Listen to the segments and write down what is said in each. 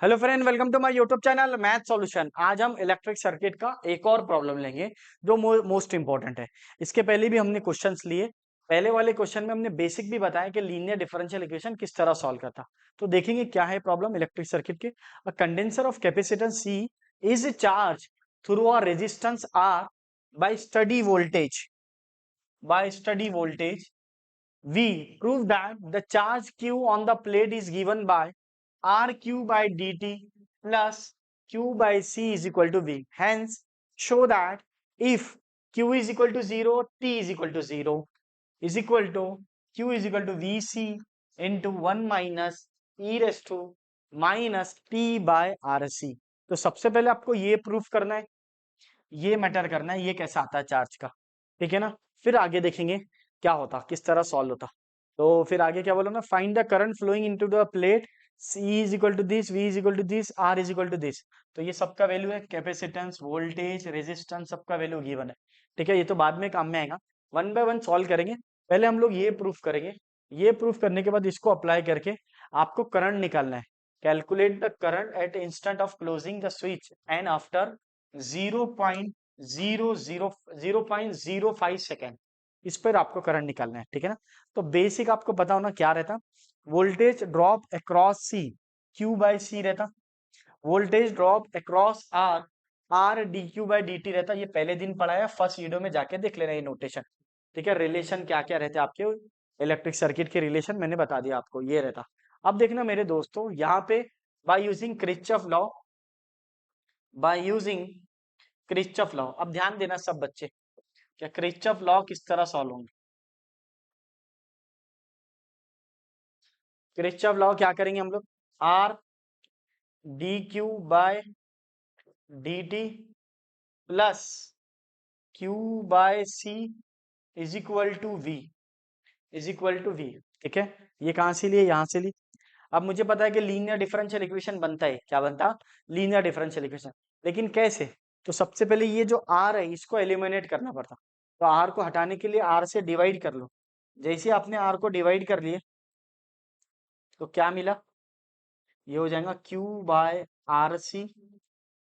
Hello friend, welcome to my YouTube channel math solution. आज हम electric circuit का एक और प्रॉब्लम लेंगे जो मोस्ट इंपॉर्टेंट है। इसके पहले भी हमने क्वेश्चंस लिए। पहले वाले क्वेश्चन में हमने बेसिक भी बताया कि लीनियर डिफरेंशियल इक्वेशन किस तरह सॉल्व करता। तो देखेंगे क्या है प्रॉब्लम इलेक्ट्रिक सर्किट के। A condenser of capacitance C is charge through a resistance R by steady voltage we prove that the charge q on the plate is given by rq by dt plus q by c is equal to v. Hence, show that if q is equal to 0, t is equal to 0 is equal to q is equal to vc into 1 minus e raised to minus t by rc. तो सबसे पहले आपको ये proof करना है, ये matter करना है, ये कैसा आता है चार्ज का। ठीक है ना। फिर आगे देखेंगे क्या होता, किस तरह सॉल्व होता। तो फिर आगे क्या बोला ना, find the current flowing into the plate, C is equal to this, V is equal to this, R is equal to this. तो ये सबका वैल्यू है, कैपेसिटेंस, वोल्टेज, रेजिस्टेंस, सबका वैल्यू गिवन है। ठीक है, ये तो बाद में काम में आएगा, वन बाय वन सॉल्व करेंगे। पहले हम लोग ये प्रूफ करेंगे। ये प्रूफ करने के बाद इसको अप्लाई करके आपको करंट निकालना है। Calculate the current at instant of closing the switch and after 0.005 second, इस पर आपको करंट निकालना है। ठीक है ना। तो बेसिक आपको पता होना क्या रहता, voltage drop across C, Q by C रहता। Voltage drop across R, R D Q by D T रहता। ये पहले दिन पढ़ा है, फर्स्ट वीडियो में जाके देख लेना ये नोटेशन। ठीक है, रिलेशन क्या क्या रहते हैं आपके इलेक्ट्रिक सर्किट के, रिलेशन मैंने बता दिया आपको, ये रहता। अब देखना मेरे दोस्तों, यहाँ पे by using Kirchhoff law, by using Kirchhoff law, अब ध्यान देना सब बच्चे, क्या क्रिचॉफ लॉ किस तरह सॉल्व होंगे। क्रिचॉफ लॉ क्या करेंगे हम लोग, R D Q by D T plus Q by C is equal to V, is equal to V. ठीक है, ये कहां से लिए, यहां से ली। अब मुझे पता है कि लीनियर डिफरेंशियल इक्वेशन बनता है, क्या बनता, लीनियर डिफरेंशियल इक्वेशन। लेकिन कैसे, तो सबसे पहले ये जो आर है इसको एलिमिनेट करना पड़ता। तो आर को हटाने के लिए आर से डिवाइड कर लो। जैसे आपने आर को डिवाइड कर लिए तो क्या मिला, ये हो जाएगा Q बाय आर सी,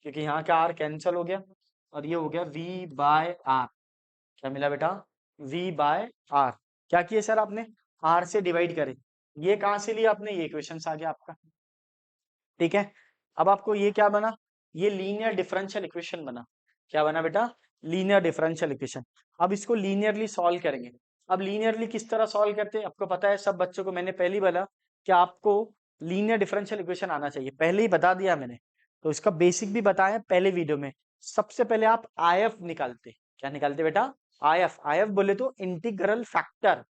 क्योंकि यहाँ का R कैंसिल हो गया, और ये हो गया V बाय आर। क्या मिला बेटा, V बाय आर। क्या किए सर आपने, R से डिवाइड करे। ये कहाँ से लिया आपने, ये इक्वेशन आ गया आपका। ठीक है, अब आपको ये क्या बना, ये लीनियर डिफरेंशियल इक्वेशन बना। क्या बना बेटा, लीनियर डिफरेंशियल इक्वेशन। अब इसको लीनियरली सॉल्व करेंगे। अब लीनियरली किस तरह सॉल्व करते हैं आपको पता है, सब बच्चों को मैंने पहले ही बोला कि आपको लीनियर डिफरेंशियल इक्वेशन आना चाहिए, पहले ही बता दिया मैंने। तो इसका बेसिक भी बताया पहले वीडियो में। सबसे पहले आप आईएफ निकालते, क्या निकालते बेटा, आईएफ। आईएफ बोले तो इंटीग्रल फैक्टर।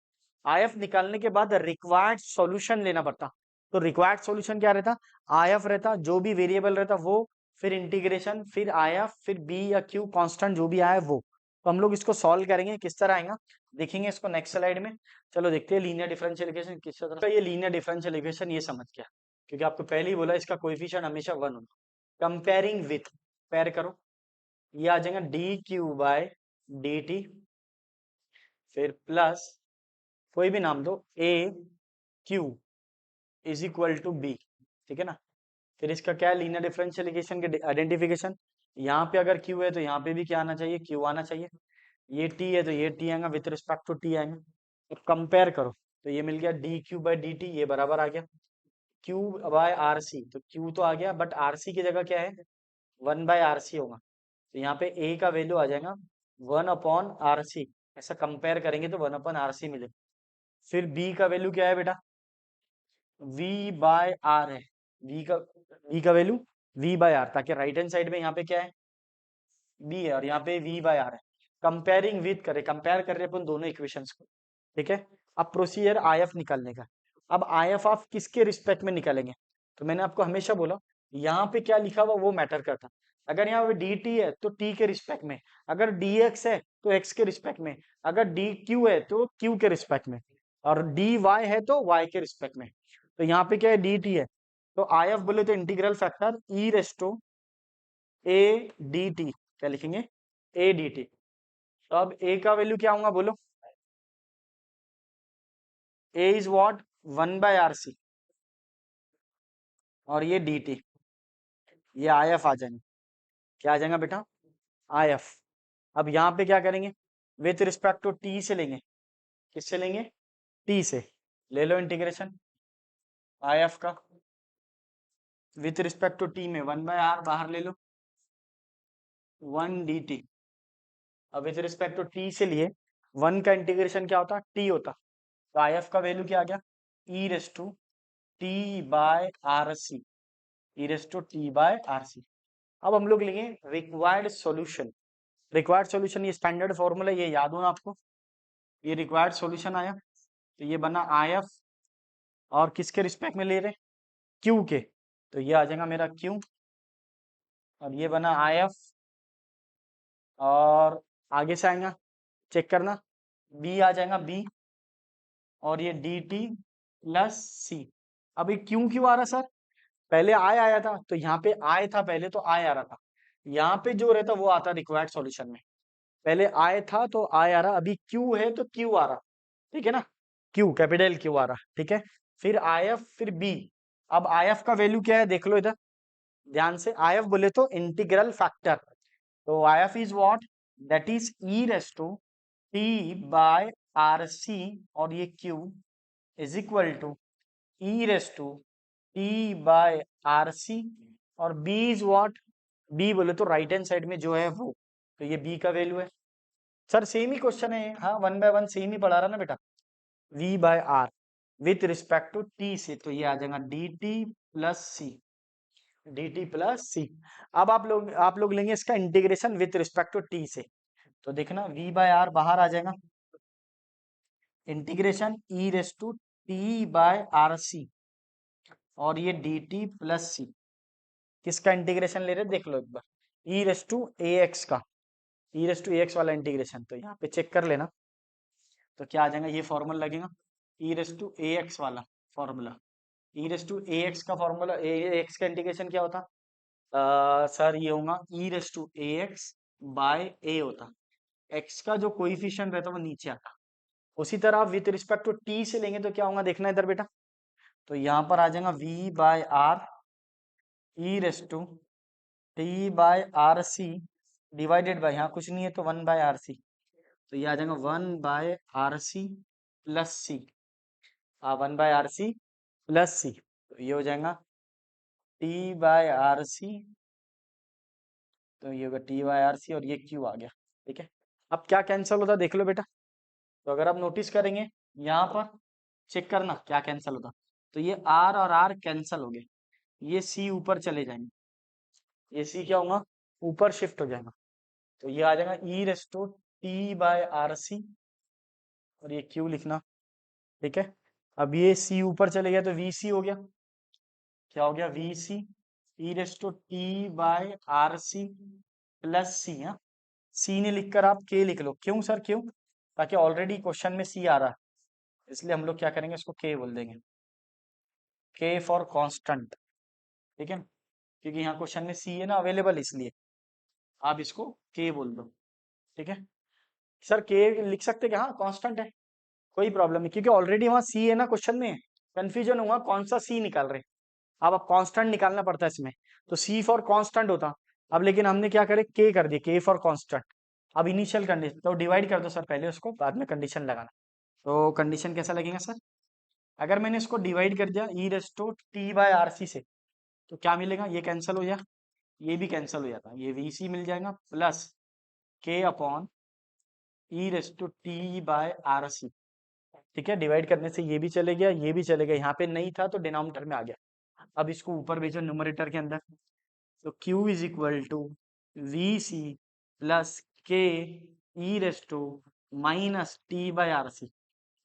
आईएफ निकालने के बाद रिक्वायर्ड सॉल्यूशन लेना पड़ता। तो रिक्वायर्ड सॉल्यूशन क्या रहता, आईएफ रहता, जो भी वेरिएबल रहता वो, फिर इंटीग्रेशन, फिर आईएफ, फिर बी या क्यू कांस्टेंट जो भी आया वो। तो हम लोग इसको सॉल्व करेंगे, किस तरह आएगा देखेंगे इसको नेक्स्ट स्लाइड में। चलो देखते हैं लीनियर डिफरेंशियल इक्वेशन किस तरह का। ये लीनियर डिफरेंशियल इक्वेशन ये समझ गया, क्योंकि आपको पहले ही बोला इसका कोएफिशिएंट हमेशा 1 होगा। कंपेयरिंग विथ, पेयर करो, ये आ जाएगा D Q by D T, फिर प्लस कोई भी नाम दो, A Q is equal to B. ठीक है ना। फिर इसका क्या है, लीनियर डिफरेंशियल इक्वेशन के आइडेंटिफिकेशन। यहाँ पे अगर क्यू है तो यहाँ पे भी क्या आना चाहिए, क्यू आना चाहिए। ये टी है तो ये टी आएगा, विथ रिस्पेक्ट टू टी आएगा। अब कंपेयर करो तो ये मिल गया D Q by D T, ये बराबर आ गया क्यू बाय आर सी। तो क्यू तो आ गया, बट आर सी की जगह क्या है, 1 बाय आर सी होगा। तो यहाँ पे ए का वैल्यू आ जाएगा 1 अपॉन आर सी। ऐसा कंपेयर करेंगे तो 1 अपॉन आर सी मिलेगा। फिर बी का वैल्यू क्या है बेटा, v बाय आर है। v का वैल्यू v बाय आर, ताकि राइट हैंड साइड में यहाँ पे क्या है, b है, और यहाँ पे v बाय आर है। कंपेयरिंग विथ करे, कंपेयर कर रहे अपन दोनों इक्वेशंस को। ठीक है, अब प्रोसीजर आईएफ निकालने का। अब आईएफ आप किसके रिस्पेक्ट में निकालेंगे, तो मैंने आपको हमेशा बोला यहाँ पे क्या लिखा हुआ वो मैटर करता। अगर यहाँ पे डी टी है तो टी के रिस्पेक्ट में, अगर डी एक्स है तो एक्स के रिस्पेक्ट में, अगर डी क्यू है तो क्यू के रिस्पेक्ट में, और डी वाई है तो वाई के रिस्पेक्ट में। तो यहाँ पे क्या है, डी टी है, तो आई एफ बोले तो integral factor E resto A D T, क्या लिखेंगे, ए डी टी। तो अब ए का वैल्यू क्या होगा बोलो, A is what, 1 by R C, और ये डी टी। ये आई एफ आ जाएंगे। क्या आ जाएगा बेटा? I F. अब यहाँ पे क्या करेंगे? विथ रिस्पेक्ट टू टी से लेंगे। किससे लेंगे? टी से। ले लो इंटीग्रेशन आई एफ का विथ रिस्पेक्ट टू टी में 1/r बाहर ले लो 1 dt। अब विथ रिस्पेक्ट टू टी से लिए 1 का इंटीग्रेशन क्या होता? टी होता। तो आई एफ का वैल्यू क्या आ गया? E raise to T by R C. E raise to T by R C. अब हम लोग लेंगे रिक्वायर्ड सॉल्यूशन। रिक्वायर्ड सॉल्यूशन ये स्टैंडर्ड फॉर्मूला, ये याद हो ना आपको? ये रिक्वायर्ड सॉल्यूशन आया तो ये बना आई एफ, और किसके रिस्पेक्ट में ले रहे? क्यू के। तो ये आ जाएगा मेरा क्यू, और ये बना आई एफ, और आगे से आएगा चेक करना बी आ जाएगा बी, और ये डी टी प्लस सी। अब ये क्यों क्यों आ रहा सर? पहले आय आया था तो यहाँ पे आय था, पहले तो आय आ रहा था। यहाँ पे जो रहता वो आता रिक्वायर्ड सॉल्यूशन में। पहले आय था तो आय आ रहा, अभी क्यू है तो क्यू आ रहा। ठीक है ना? क्यू कैपिटल क्यू आ रहा। ठीक है, फिर आई एफ फिर बी। अब आई एफ का वैल्यू क्या है देख लो इधर ध्यान से। आई एफ बोले तो इंटीग्रल फैक्टर। तो I F is what? That is E raise to T by R C, और ये Q is equal to E raise to T by R C, और बी इज व्हाट? बी बोले तो right hand side में जो है वो, तो ये बी का वैल्यू है। सर सेम ही क्वेश्चन है, हाँ 1/1 सेम ही पढ़ा रहा ना बेटा। v by R with respect to T से, तो ये आ जाएगा D T plus C. D T plus C. अब आप लोग लेंगे इसका integration with respect to T से। तो देखना v बाय आर बाहर आ जाएगा, integration E raise to T by R C, और ये डी टी प्लस सी। किसका इंटीग्रेशन ले रहे देख लो एक बार, ई रेस टू ए एक्स का, e raise to a x वाला इंटीग्रेशन। तो यहाँ पे चेक कर लेना, तो क्या आ जाएगा? ये फॉर्मूला लगेगा e raise to a x वाला formula. E raise to a x का फॉर्मूला, ए एक्स का इंटीग्रेशन क्या होता? सर ये होगा e raise to a x by a होता। एक्स का जो कोइफिशिएंट रहता है वो नीचे आता। उसी तरह आप विथ रिस्पेक्ट टू टी से लेंगे तो क्या होगा देखना इधर बेटा। तो यहाँ पर आ जाएगा v by R E raise to T by R C divided by, यहाँ कुछ नहीं है तो 1/RC। तो ये आ जाएगा 1/RC प्लस सी। 1/RC प्लस सी, तो ये हो जाएगा T/RC। तो ये होगा T/RC, और ये Q आ गया। ठीक है, अब क्या कैंसिल होता देख लो बेटा। तो अगर आप नोटिस करेंगे यहाँ पर चेक करना क्या कैंसिल होता। तो ये R और R कैंसिल हो गए, ये C ऊपर चले जाएंगे, ये C क्या होगा? ऊपर शिफ्ट हो जाएगा। तो ये आ जाएगा e raise to T by R C, और ये क्यू लिखना। ठीक है, अब ये सी ऊपर चले गया तो वी सी हो गया। क्या हो गया? V C e raise to T by R C plus C. हाँ, सी ने लिखकर आप के लिख लो। क्यों सर? क्यों? ताकि ऑलरेडी क्वेश्चन में सी आ रहा है, इसलिए हम लोग क्या करेंगे, इसको के बोल देंगे। के फॉर कांस्टेंट। ठीक है, क्योंकि यहाँ क्वेश्चन में सी है ना अवेलेबल, इसलिए आप इसको के बोल दो। ठीक है सर, के लिख सकते क्या? हाँ कांस्टेंट है, कोई प्रॉब्लम नहीं, क्योंकि ऑलरेडी वहां सी है ना क्वेश्चन में। कंफ्यूजन हुआ कौन सा सी निकाल रहे। अब कांस्टेंट निकालना पड़ता है इसमें, तो सी फॉर कांस्टेंट होता। अब लेकिन हमने क्या करे, के कर दिया, के फॉर कांस्टेंट। अब इनिशियल कंडीशन तो डिवाइड कर दो सर पहले उसको, बाद में कंडीशन लगाना। तो कंडीशन कैसा लगेगा सर? अगर मैंने इसको डिवाइड कर दिया e raise to T by R C से, तो क्या मिलेगा? ये कैंसिल हो जाए, ये भी कैंसिल हो जाता, ये वी सी मिल जाएगा plus K upon E raise to T by R C. ठीक है, डिवाइड करने से ये भी चले गया, ये भी चले गया, यहाँ पे नहीं था तो डिनोमिनेटर में आ गया। अब इसको ऊपर भेजो न्यूमरेटर के अंदर। तो Q is equal to V C plus k e raise to minus T by R C.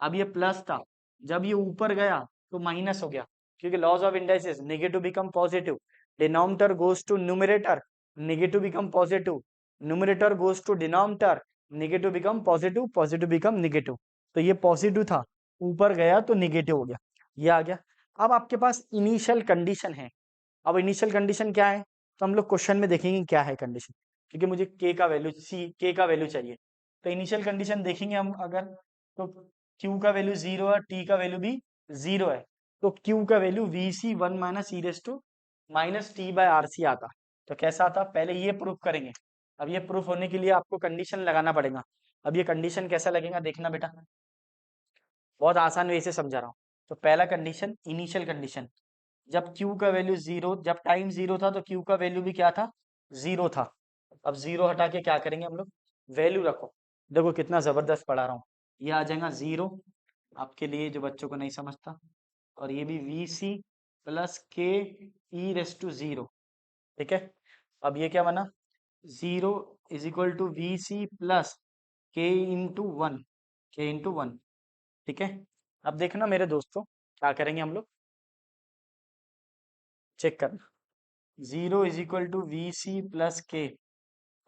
अब ये प्लस था, जब ये ऊपर गया तो माइनस हो गया, क्योंकि laws of indices, negative become positive, denominator goes to numerator, negative become positive, numerator goes to denominator, negative become positive, positive become negative. तो ये पॉजिटिव था, ऊपर गया तो नेगेटिव हो गया, ये आ गया। अब आपके पास इनिशियल कंडीशन है। अब इनिशियल कंडीशन क्या है, तो हम लोग क्वेश्चन में देखेंगे क्या है कंडीशन, क्योंकि मुझे के का वैल्यू के का वैल्यू चाहिए। तो इनिशियल कंडीशन देखेंगे हम अगर, तो क्यू का वैल्यू 0 है, टी का वैल्यू भी 0 है, तो क्यू का value V C 1 minus E raise to minus T by R C आता। तो कैसा आता, पहले ये प्रूफ करेंगे। अब ये प्रूफ होने के लिए आपको कंडीशन लगाना पड़ेगा। अब ये कंडीशन कैसा लगेगा देखना बेटा, बहुत आसान वे से समझा रहा हूँ। तो पहला कंडीशन, इनिशियल कंडीशन, जब Q का वैल्यू जीरो, जब टाइम जीरो था तो Q का वैल्यू भी क्या था, जीरो था। अब जीरो हटा के क्या करेंगे हम लोग, वैल्यू रखो। देखो कितना जबरदस्त पढ़ा रहा हूँ। ये आ जाएगा जीरो, आपके लिए जो बच्चों को नहीं समझता, और ये भी VC plus k e raise to zero. ठीक है, अब ये क्या बना, zero is equal to VC plus K into one, K into one. ठीक है, अब देखना मेरे दोस्तों क्या करेंगे हम लोग, चेक करना, zero is equal to VC plus K.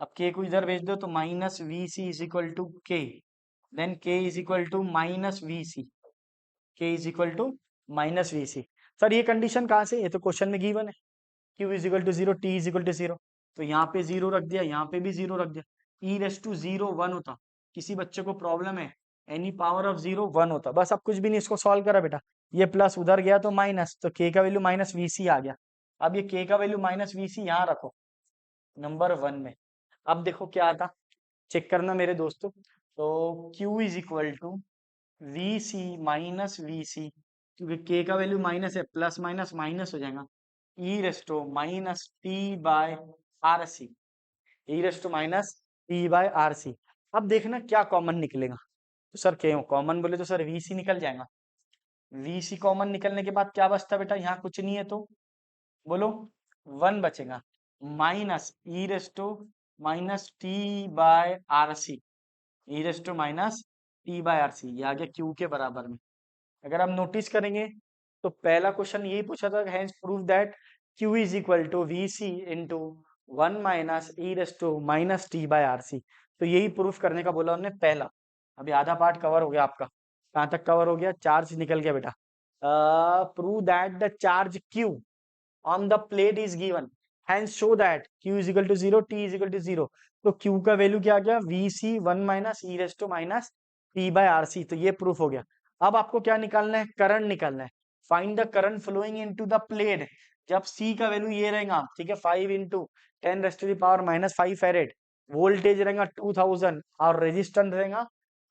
अब के को इधर भेज दो तो minus VC is equal to K, then K is equal to minus VC, K is equal to minus VC। Sir ये कंडीशन कहाँ से, ये तो क्वेश्चन में गिवन है, Q is equal to zero, T is equal to zero. तो यहाँ पे जीरो रख दिया, यहाँ पे भी जीरो रख दिया। E raise to zero one होता, किसी बच्चे को प्रॉब्लम है, any power of zero one होता, बस अब कुछ भी नहीं, इसको सॉल्व करा बेटा। ये प्लस उधर गया तो माइनस, तो के का वैल्यू माइनस VC आ गया। अब ये के का वैल्यू माइनस VC यहाँ रखो नंबर वन में। अब देखो क्या आता, चेक करना मेरे दोस्तों। तो Q is equal to VC minus VC, क्योंकि के का वैल्यू माइनस है, प्लस माइनस माइनस हो जाएगा, e raise to minus T by R C, e raise to minus T by R C. अब देखना क्या कॉमन निकलेगा। तो सर क्यों कॉमन बोले, तो सर VC निकल जाएगा। VC कॉमन निकलने के बाद क्या बचता बेटा, यहाँ कुछ नहीं है तो बोलो वन बचेगा, minus e raise to minus T by R C, e raise to minus T by R C, ये आ गया Q के बराबर में। अगर आप नोटिस करेंगे तो पहला क्वेश्चन यही पूछा था, hence prove that Q is equal to VC into one minus E raise to minus T by R C. तो यही प्रूफ करने का बोला हमने पहला। अभी आधा पार्ट कवर हो गया आपका, कहाँ तक कवर हो गया, चार्ज निकल गया बेटा। Prove that the charge Q on the plate is given, hence show that Q is equal to 0, T is equal to 0। तो Q का वैल्यू क्या आ गया, VC one minus E raise to minus T by R C. तो ये proof हो गया। अब आपको क्या निकालना है, करंट निकालना है। Find the current flowing into the plate. जब C का वैल्यू ये रहेगा, ठीक है, 5 into 10 raise to the power minus 5 farad, voltage रहेगा 2000 और रेजिस्टेंस रहेगा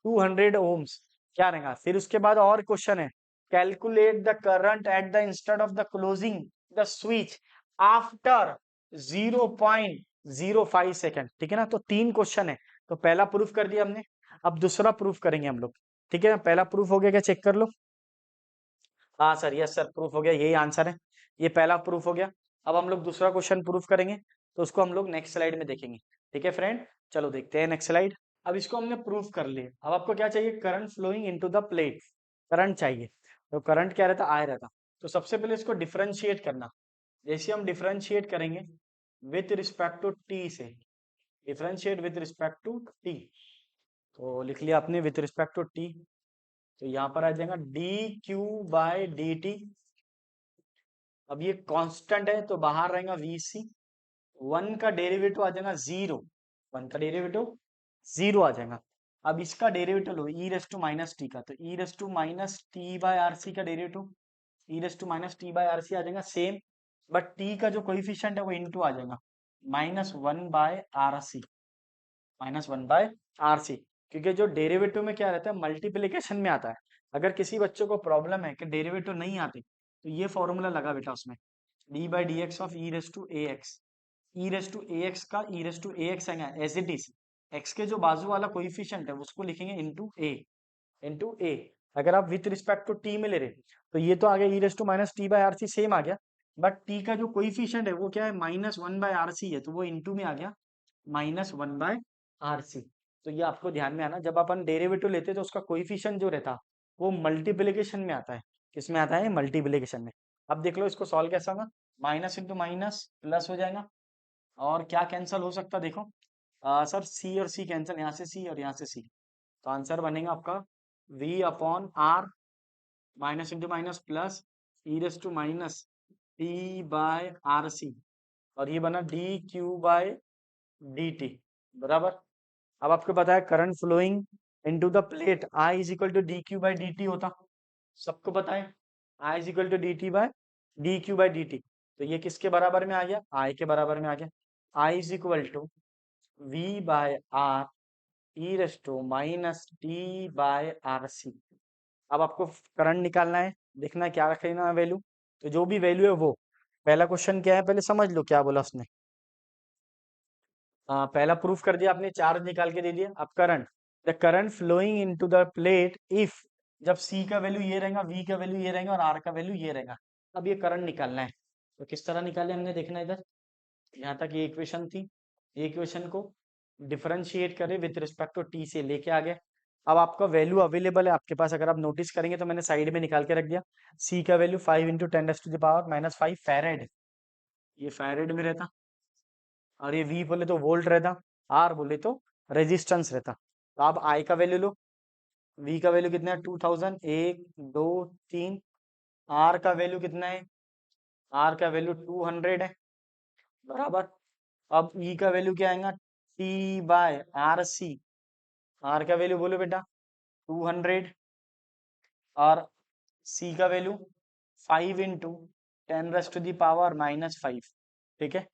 200 ओम्स। क्या रहेगा, फिर उसके बाद और क्वेश्चन है, calculate the current at the instead of the closing the switch after 0.05 second. ठीक है ना, तो तीन क्वेश्चन है। तो पहला प्रूफ कर दिया हमने, अब दूसरा प्रूफ करेंगे हम लोग। ठीक है ना, पहला प्रूफ हो गया क्या, चेक कर लो। हाँ सर, यस सर, प्रूफ हो गया, यही आंसर है। ये पहला प्रूफ हो गया। अब हम लोग दूसरा क्वेश्चन प्रूफ करेंगे, तो उसको हम लोग नेक्स्ट स्लाइड में देखेंगे। ठीक है फ्रेंड, चलो देखते हैं नेक्स्ट स्लाइड। अब इसको हमने प्रूफ कर लिया, अब आपको क्या चाहिए, current flowing into the plate, current चाहिए। तो करंट क्या रहता, आया रहता। तो सबसे पहले इसको डिफरेंशिएट करना। जैसे हम डिफरेंशिएट करेंगे विथ रिस्पेक्ट टू टी से, differentiate with respect to t, तो लिख लिया आपने विथ रिस्पेक्ट टू टी। तो यहाँ पर आ जाएगा D Q by D t. अब ये कांस्टेंट है तो बाहर रहेगा VC, वन का डेरिवेटिव आ जाएगा जीरो, वन का डेरिवेटिव जीरो आ जाएगा। अब इसका डेरिवेटिव लो, e raise to minus t का, तो e raise to minus T by R C का derivative, e raise to minus T by R C आ जाएगा सेम, बट टी का जो कोइफिशिएंट है वो इनटू आ जाएगा, minus one by R C, minus one by R C. क्योंकि जो डेरिवेटिव में क्या रहता है, मल्टीप्लीकेशन में आता है। अगर किसी बच्चों को प्रॉब्लम है कि डेरिवेटिव नहीं आते, तो ये फॉर्मूला लगा बेटा उसमें, d by d x of e raise to a x, e raise to a x का e raise to a x आएगा एज इट इज, एक्स के जो बाजू वाला कोइफिशिएंट है उसको लिखेंगे इनटू ए, इनटू ए। अगर आप विथ रिस्पेक्ट टू टी में ले रहे, तो ये तो आ गया e raise to minus T by R C, same आ गया, बट टी का जो कोइफिशिएंट है वो क्या है, minus one by R C है, तो वो इनटू में आ गया minus one by R C. तो ये आपको ध्यान में आना, जब अपन डेरिवेटिव लेते हैं तो उसका कोइफिशिएंट जो रहता वो मल्टीप्लीकेशन में आता है। किसमें आता है, मल्टीप्लीकेशन में। अब देख लो इसको सॉल्व कैसा होगा, माइनस इंटू माइनस प्लस हो जाएगा, और क्या कैंसिल हो सकता है देखो, सर सी और सी कैंसिल, यहाँ से सी और यहाँ से सी, तो आंसर बनेगा आपका v upon R, minus into minus plus e raise to minus T by R C, और ये बना d Q by D t, बराबर। अब आपको पता है current flowing into the plate I is equal to d Q by D t होता, सबको पता है, I is equal to d t by d Q by D t. तो ये किसके बराबर में आ गया, आई के बराबर में आ गया। I is equal to V by R E raise to minus T by R C. अब आपको करंट निकालना है, देखना है क्या रखना है वैल्यू, तो जो भी वैल्यू है वो। पहला क्वेश्चन क्या है पहले समझ लो क्या बोला उसने। पहला प्रूफ कर दिया आपने, चार्ज निकाल के दे दिया। अब current, the current flowing into the plate if, जब सी का वैल्यू ये रहेगा, वी का वैल्यू ये रहेगा और आर का वैल्यू ये रहेगा। अब ये करंट निकालना है, तो किस तरह निकाले हमने देखना है इधर। यहाँ तक ये इक्वेशन थी, ये इक्वेशन को डिफरेंशिएट करें विथ रिस्पेक्ट टू टी से लेके आ गए। अब आपका वैल्यू अवेलेबल है आपके पास, अगर आप नोटिस करेंगे तो मैंने साइड में निकाल के रख दिया। सी का वैल्यू 5 इंटू 10⁻⁻5 फैरेड, ये फैरेड में रहता। और ये वी बोले तो वोल्ट रहता, आर बोले तो रेजिस्टेंस रहता। तो आप आई का वैल्यू लो, वी का वैल्यू कितना है 2000, 1 2 3। आर का वैल्यू कितना है, आर का वैल्यू 200 है बराबर। अब ई का वैल्यू क्या आएगा, t by R C. R का वैल्यू बोलो बेटा 200 और सी का वैल्यू 5 इंटू 10⁻⁻5। ठीक है।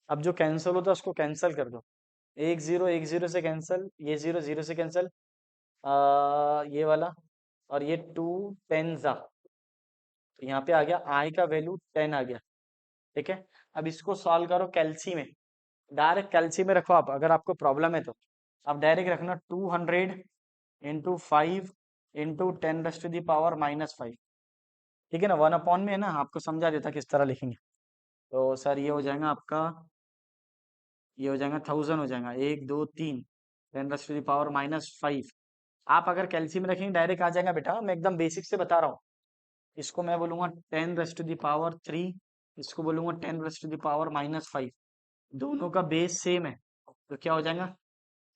अब जो कैंसिल होता है उसको कैंसिल कर दो, एक जीरो से कैंसिल, ये जीरो जीरो से कैंसिल, ये वाला और ये 2 10 जा, तो यहाँ पे आ गया आई का वैल्यू 10 आ गया। ठीक है। अब इसको सॉल्व करो कैल्सी में, डायरेक्ट कैल्सी में रखो आप, अगर आपको प्रॉब्लम है तो आप डायरेक्ट रखना 200 इंटू 5 इंटू 10⁻⁻5। ठीक है ना, 1 अपॉन में है ना, आपको समझा देता किस तरह लिखेंगे। तो सर ये हो जाएगा आपका, ये हो जाएगा 1000 हो जाएगा, 1 2 3 10⁻⁻5। आप अगर कैल्सी में रखेंगे डायरेक्ट आ जाएगा बेटा, मैं एकदम बेसिक से बता रहा हूँ। इसको मैं बोलूंगा 10⁻3, इसको बोलूंगा 10⁻⁻5। दोनों का बेस सेम है, तो क्या हो जाएगा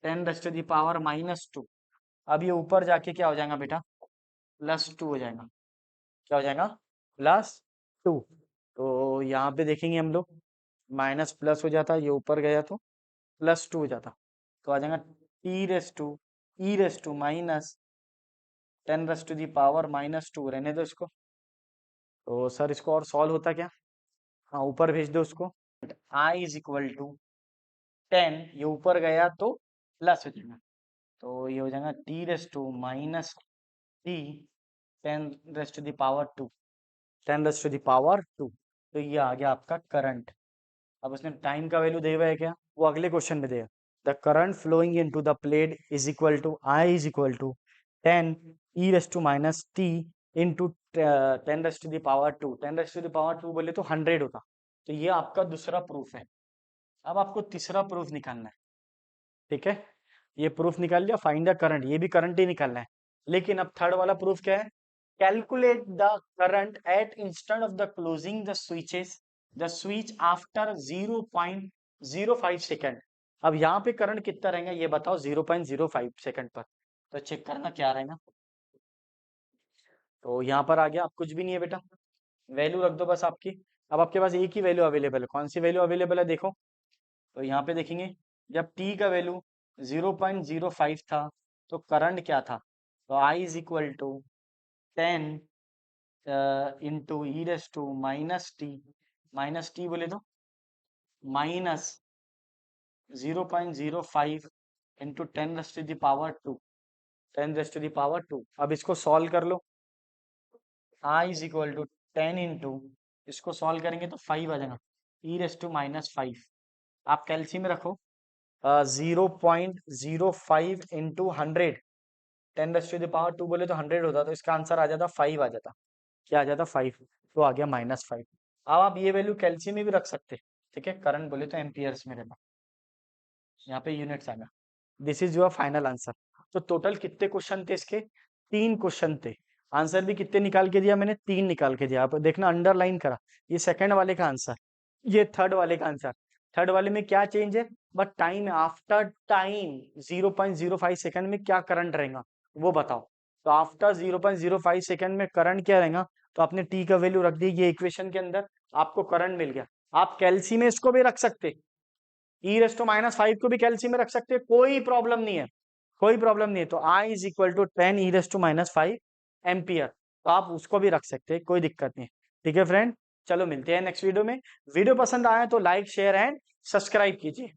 10⁻⁻2। अब ये ऊपर जाके क्या हो जाएगा बेटा, +2 हो जाएगा। क्या हो जाएगा, +2। तो यहाँ पे देखेंगे हम लोग, माइनस प्लस हो जाता, ये ऊपर गया तो +2 हो जाता। तो आ जाएगा ई रेस टू माइनस 10⁻⁻2 रहने दो इसको। तो सर इसको और सॉल्व होता क्या, हाँ ऊपर भेज दो उसको। आई इज इक्वल टू 10, ये ऊपर गया तो प्लस हो जाएगा, तो ये हो जाएगा t⁻ -t 10⁻2। तो ये आ गया आपका करंट। अब उसने टाइम का वैल्यू दिया हुआ है क्या, वो अगले क्वेश्चन में देगा। The current flowing into the plate is equal to I is equal to 10 e⁻t into 10⁻2। 10⁻2 बोले तो 100 होता। तो ये आपका दूसरा प्रूफ है। अब आपको तीसरा प्रूफ निकालना है। ठीक है, ये प्रूफ निकाल लिया, फाइंड द करंट, ये भी करंट ही निकालना है। लेकिन अब थर्ड वाला प्रूफ क्या है, calculate the current at instant of the closing the switches, the switch after 0.05 second. अब यहाँ पे करंट कितना रहेगा ये बताओ 0.05 सेकेंड पर, तो चेक करना क्या रहेगा। तो यहाँ पर आ गया, अब कुछ भी नहीं है बेटा, वैल्यू रख दो बस आपकी। अब आपके पास एक ही वैल्यू अवेलेबल है, कौन सी वैल्यू अवेलेबल है देखो। तो यहाँ पे देखेंगे, जब t का वैल्यू 0.05 था तो करंट क्या था, तो I is equal to 10 into e⁻t बोले तो माइनस 0.05 इंटू 10⁻2। अब इसको सॉल्व कर लो, I is equal to 10 into, इसको सॉल्व करेंगे तो 5 आ जाएगा, e⁻5। आप कैल्सी में रखो, 0.05 इंटू 100, 10⁻2 बोले तो 100 होता, तो इसका आंसर आ जाता 5 आ जाता। क्या आ जाता 5, तो आ गया -5। अब आप ये वैल्यू कैल्सी में भी रख सकते। ठीक है, करंट बोले तो एम्पियर्स में रहना, यहाँ पे यूनिट्स आ गया। This is your final answer. तो टोटल कितने क्वेश्चन थे इसके, 3 क्वेश्चन थे। आंसर भी कितने निकाल के दिया मैंने, 3 निकाल के दिया। आप देखना अंडरलाइन करा, ये सेकंड वाले का आंसर, ये थर्ड वाले का आंसर। थर्ड वाले में क्या चेंज है, but time, after time 0.05 second में क्या करंट रहेगा वो बताओ। तो आफ्टर 0.05 सेकंड में करंट क्या रहेगा, तो आपने टी का वैल्यू रख दी ये इक्वेशन के अंदर, आपको करंट मिल गया। आप कैल्सी में इसको भी रख सकते, e⁻5 को भी कैल्सी में रख सकते, कोई प्रॉब्लम नहीं है, कोई प्रॉब्लम नहीं है। तो I is equal to 10 e⁻5 ampere, तो आप उसको भी रख सकते, कोई दिक्कत नहीं। ठीक है फ्रेंड। चलो मिलते हैं नेक्स्ट वीडियो में। वीडियो पसंद आया तो लाइक शेयर एंड सब्सक्राइब कीजिए।